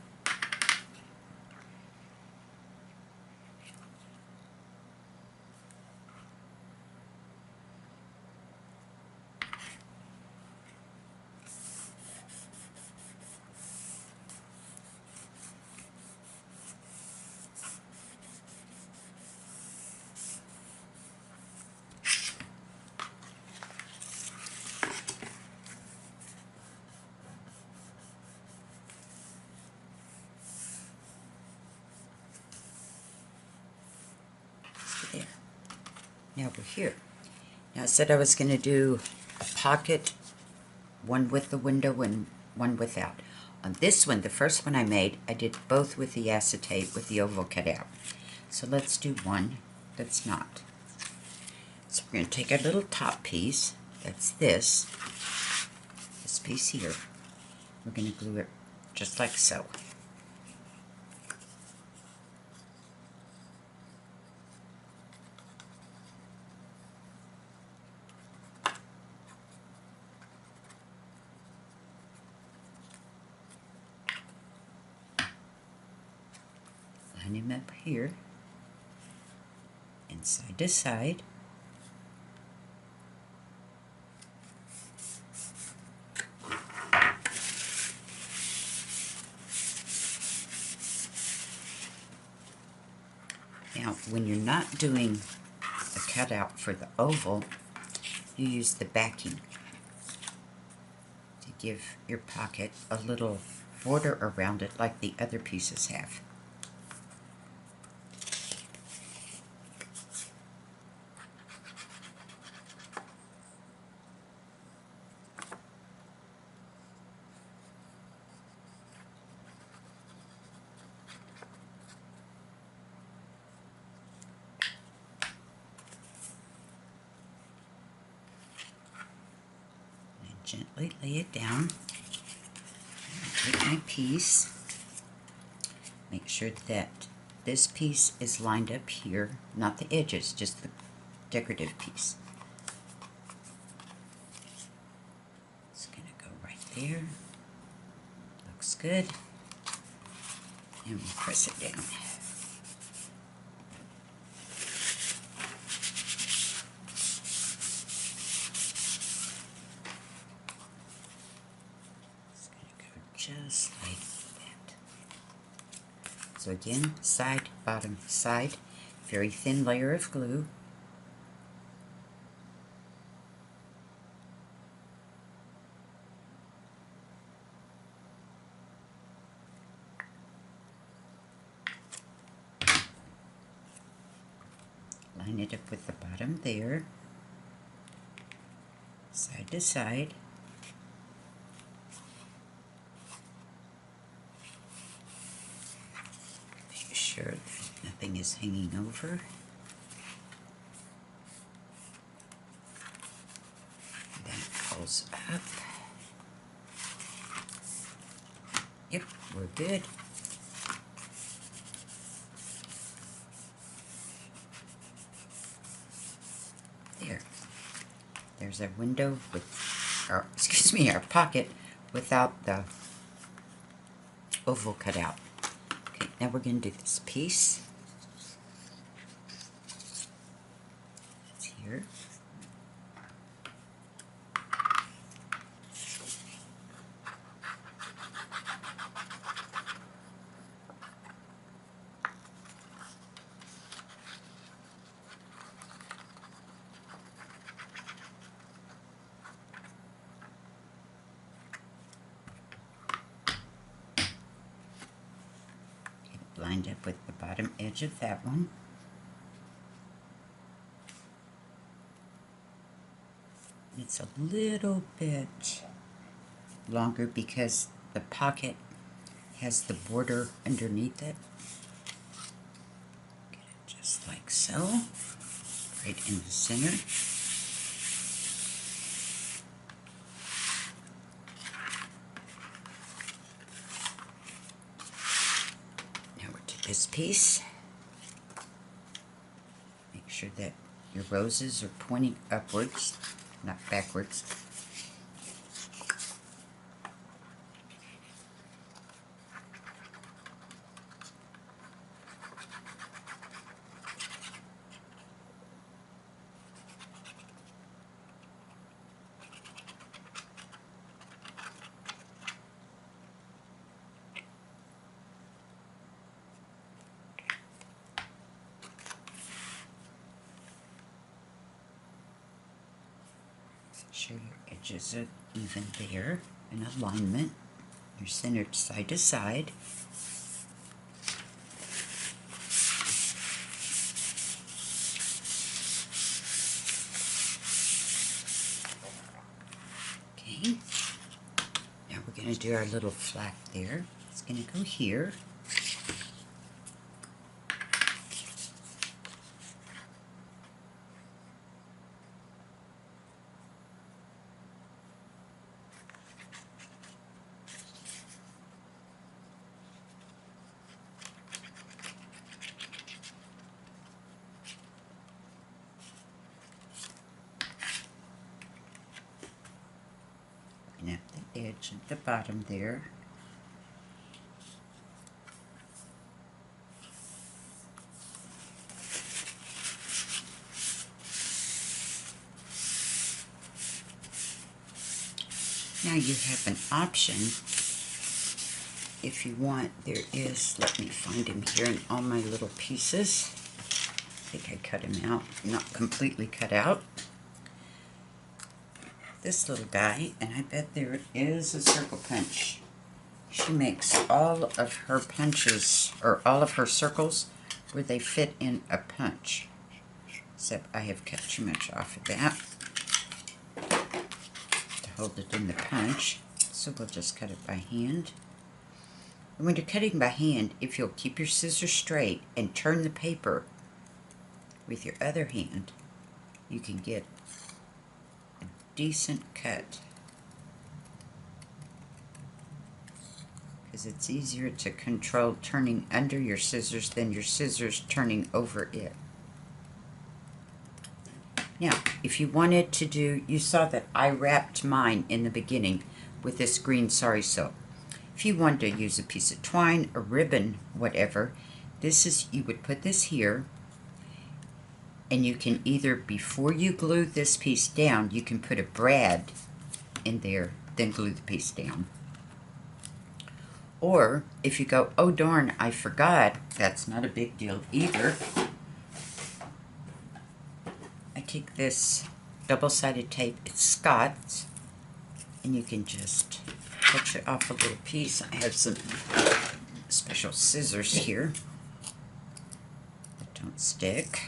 There. Now we're here. Now I said I was going to do a pocket, one with the window and one without. On this one, the first one I made, I did both with the acetate with the oval cut out. So let's do one that's not. So we're going to take our little top piece, that's this piece here. We're going to glue it just like so. Line him up here and side to side. Now, when you're not doing a cutout for the oval, you use the backing to give your pocket a little border around it like the other pieces have. Gently lay it down. Take my piece. Make sure that this piece is lined up here, not the edges, just the decorative piece. It's going to go right there. Looks good. And we'll press it down. Just like that. So again, side, bottom, side, very thin layer of glue. Line it up with the bottom there, side to side. Sure that nothing is hanging over. Then it pulls up Yep, we're good. There. There's our window with, or excuse me, our pocket without the oval cut out. Okay, now we're going to do this piece. It's here. Lined up with the bottom edge of that one. It's a little bit longer because the pocket has the border underneath it. Get it just like so, right in the center. This piece, make sure that your roses are pointing upwards, not backwards. Sure your edges are even there in alignment. They're centered side to side. Okay. Now we're going to do our little flap there. It's going to go here. At the edge at the bottom there. Now you have an option if you want. There is, let me find him here in all my little pieces. I think I cut him out, not completely cut out. This little guy, and I bet there is a circle punch. She makes all of her punches, or all of her circles, where they fit in a punch. Except I have cut too much off of that to hold it in the punch. So we'll just cut it by hand. And when you're cutting by hand, if you'll keep your scissors straight and turn the paper with your other hand, you can get a decent cut. Because it's easier to control turning under your scissors than your scissors turning over it. Now, if you wanted to do, you saw that I wrapped mine in the beginning with this green sari silk. If you wanted to use a piece of twine, a ribbon, whatever, this is, you would put this here, and you can either, before you glue this piece down, you can put a brad in there, then glue the piece down. Or, if you go, oh darn, I forgot, that's not a big deal either. I take this double-sided tape, it's Scott's, and you can just cut it off a little piece. I have some special scissors here that don't stick.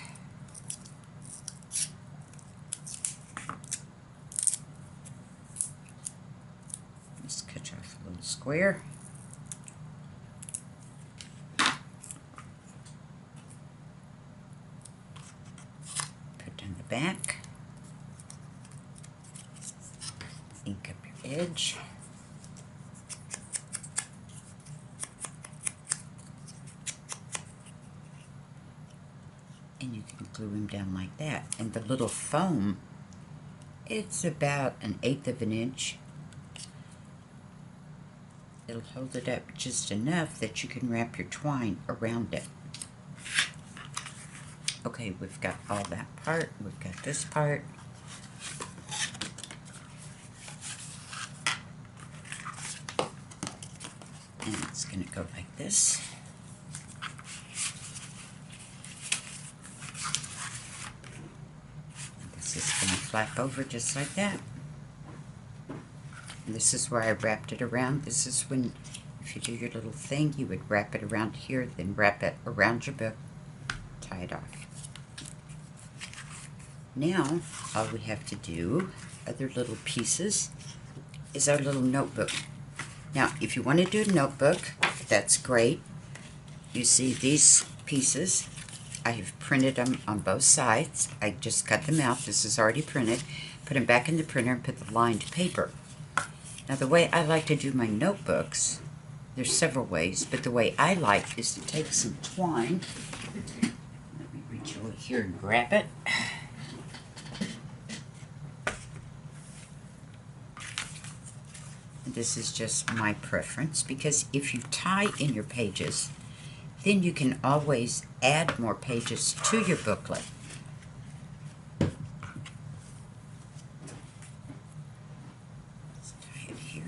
Just cut off a little square. Back, ink up your edge, glue them down like that. And the little foam, it's about 1/8 of an inch. It'll hold it up just enough that you can wrap your twine around it. Okay, we've got all that part. We've got this part. And it's going to go like this. And this is going to flap over just like that. And this is where I wrapped it around. This is when, if you do your little thing, you would wrap it around here, then wrap it around your book, tie it off. Now, all we have to do, other little pieces, is our little notebook. Now, if you want to do a notebook, that's great. You see these pieces, I have printed them on both sides. I just cut them out. This is already printed. Put them back in the printer and put the lined paper. Now, the way I like to do my notebooks, there's several ways, but the way I like is to take some twine. Let me reach over here and grab it. This is just my preference, because if you tie in your pages, then you can always add more pages to your booklet. Let's tie it here.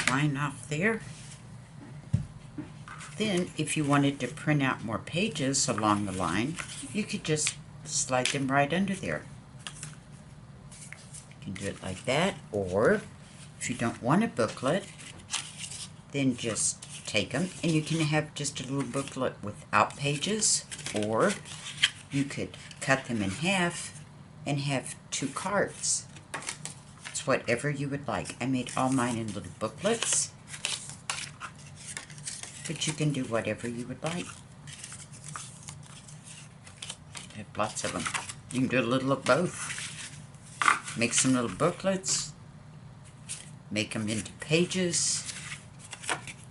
Line off there. Then if you wanted to print out more pages along the line, you could just slide them right under there. You can do it like that, or if you don't want a booklet, then just take them and you can have just a little booklet without pages, or you could cut them in half and have 2 cards. Whatever you would like. I made all mine in little booklets, but you can do whatever you would like. I have lots of them. You can do a little of both. Make some little booklets, make them into pages,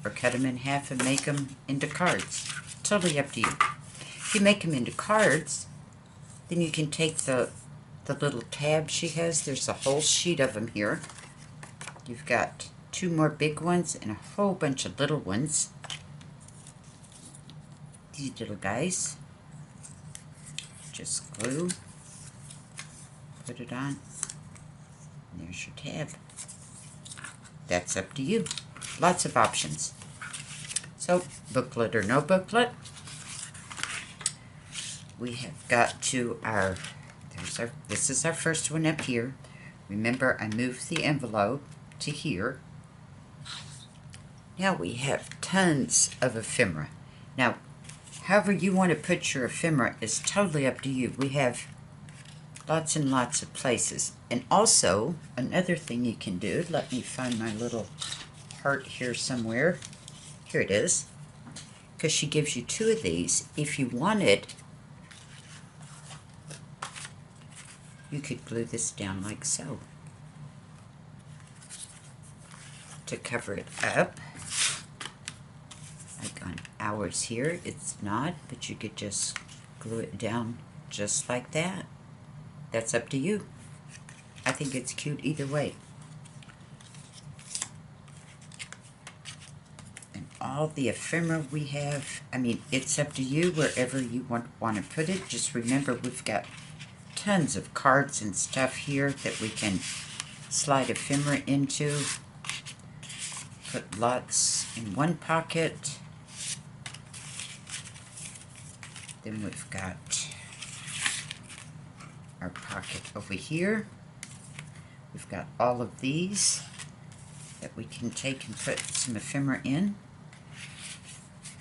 or cut them in half and make them into cards. Totally up to you. If you make them into cards, then you can take the little tab she has. There's a whole sheet of them here. You've got 2 more big ones and a whole bunch of little ones. These little guys. Just glue, put it on, and there's your tab. That's up to you. Lots of options. So, booklet or no booklet, we have got to our this is our first one up here. Remember, I moved the envelope to here. Now we have tons of ephemera. Now, however you want to put your ephemera is totally up to you. We have lots and lots of places. And also, another thing you can do, let me find my little heart here somewhere. Here it is. Because she gives you 2 of these. If you wanted, you could glue this down like so to cover it up. Like on ours here, it's not, but you could just glue it down just like that. That's up to you. I think it's cute either way. And all the ephemera we have, I mean, it's up to you wherever you want to put it. Just remember, we've got tons of cards and stuff here that we can slide ephemera into. Put lots in one pocket. Then we've got our pocket over here. We've got all of these that we can take and put some ephemera in.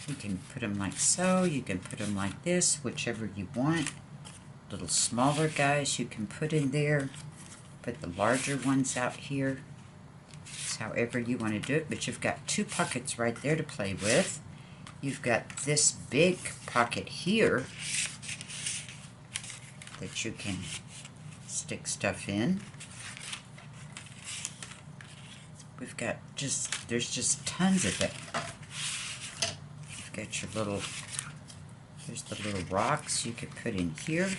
You can put them like so. You can put them like this, whichever you want. Little smaller guys you can put in there. Put the larger ones out here. It's however you want to do it, but you've got 2 pockets right there to play with. you've got this big pocket here that you can stick stuff in. We've got there's just tons of it. You've got your little, there's the little rocks you could put in here.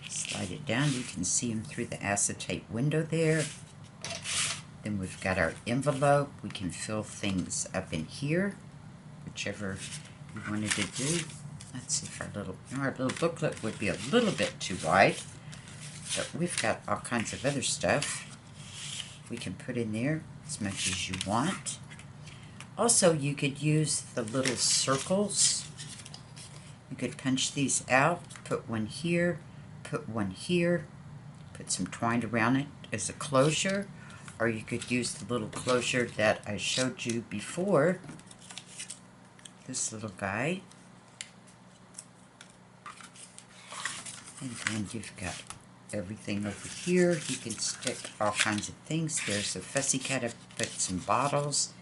Slide it down, you can see them through the acetate window there. Then we've got our envelope. We can fill things up in here, whichever you wanted to do. Let's see if our little booklet would be a little bit too wide, but we've got all kinds of other stuff we can put in there as much as you want. Also, you could use the little circles. You could punch these out, put one here, put one here, put some twine around it as a closure, or you could use the little closure that I showed you before, this little guy. And then you've got everything over here. You can stick all kinds of things. There's a fussy cut. I put some bottles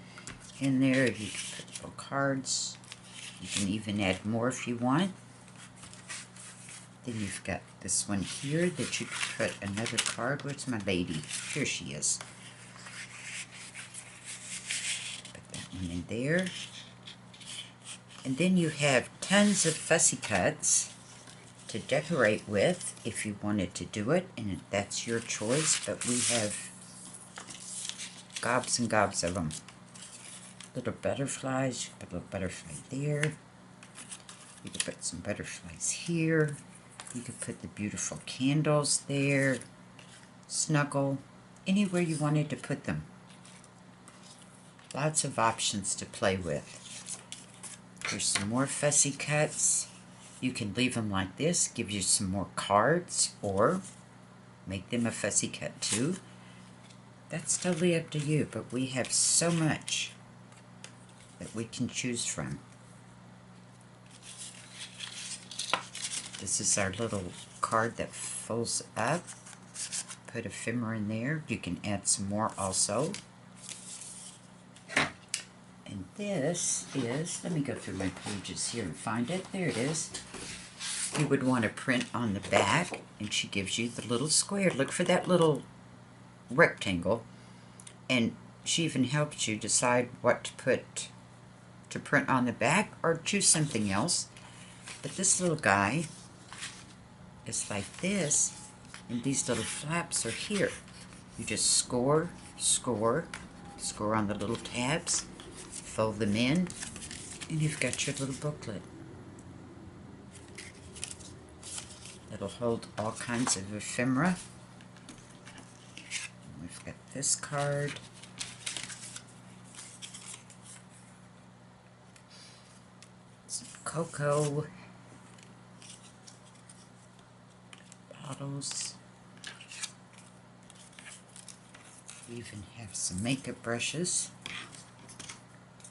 in there. You can put little cards. You can even add more if you want. Then you've got this one here that you could put another card. Where's my lady? Here she is. Put that one in there. And then you have tons of fussy cuts to decorate with if you wanted to do it, and that's your choice, but we have gobs and gobs of them. Little butterflies, you put a little butterfly there. You could put some butterflies here. You could put the beautiful candles there. Snuggle, anywhere you wanted to put them. Lots of options to play with. Here's some more fussy cuts. You can leave them like this, give you some more cards, or make them a fussy cut too. That's totally up to you, but we have so much that we can choose from. This is our little card that folds up. Put ephemera in there. You can add some more also. And this is, let me go through my pages here and find it. There it is. You would want to print on the back, and she gives you the little square. Look for that little rectangle, and she even helps you decide what to put to print on the back, or choose something else. But this little guy is like this, and these little flaps are here. You just score, score, score on the little tabs, fold them in, and you've got your little booklet. It'll hold all kinds of ephemera. We've got this card. Some cocoa. Bottles. We even have some makeup brushes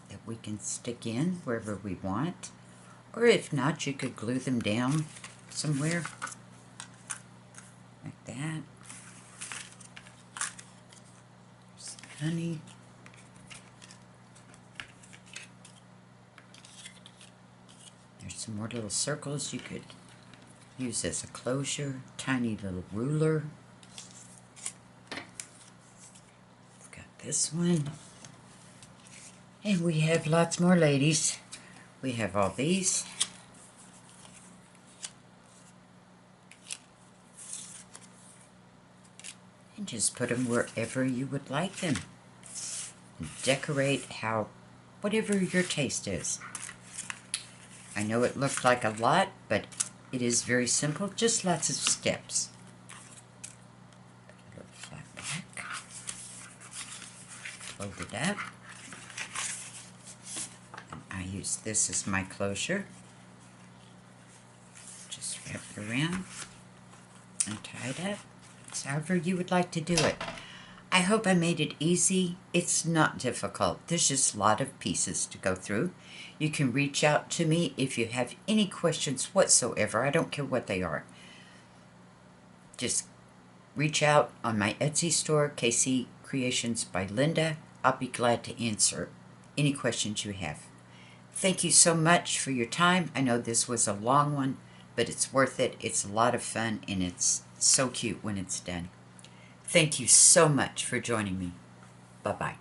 that we can stick in wherever we want. Or if not, you could glue them down somewhere. Like that. Some honey. There's some more little circles you could use as a closure. Tiny little ruler. We've got this one. And we have lots more, ladies. We have all these. And just put them wherever you would like them. And decorate whatever your taste is. I know it looked like a lot, but it is very simple, just lots of steps. Put a little flat back. Fold it up. And I use this as my closure. Just wrap it around and tie it up. It's however you would like to do it. I hope I made it easy. It's not difficult. There's just a lot of pieces to go through. You can reach out to me if you have any questions whatsoever. I don't care what they are. Just reach out on my Etsy store, KC Creations by Linda. I'll be glad to answer any questions you have. Thank you so much for your time. I know this was a long one, but it's worth it. It's a lot of fun, and it's so cute when it's done. Thank you so much for joining me. Bye-bye.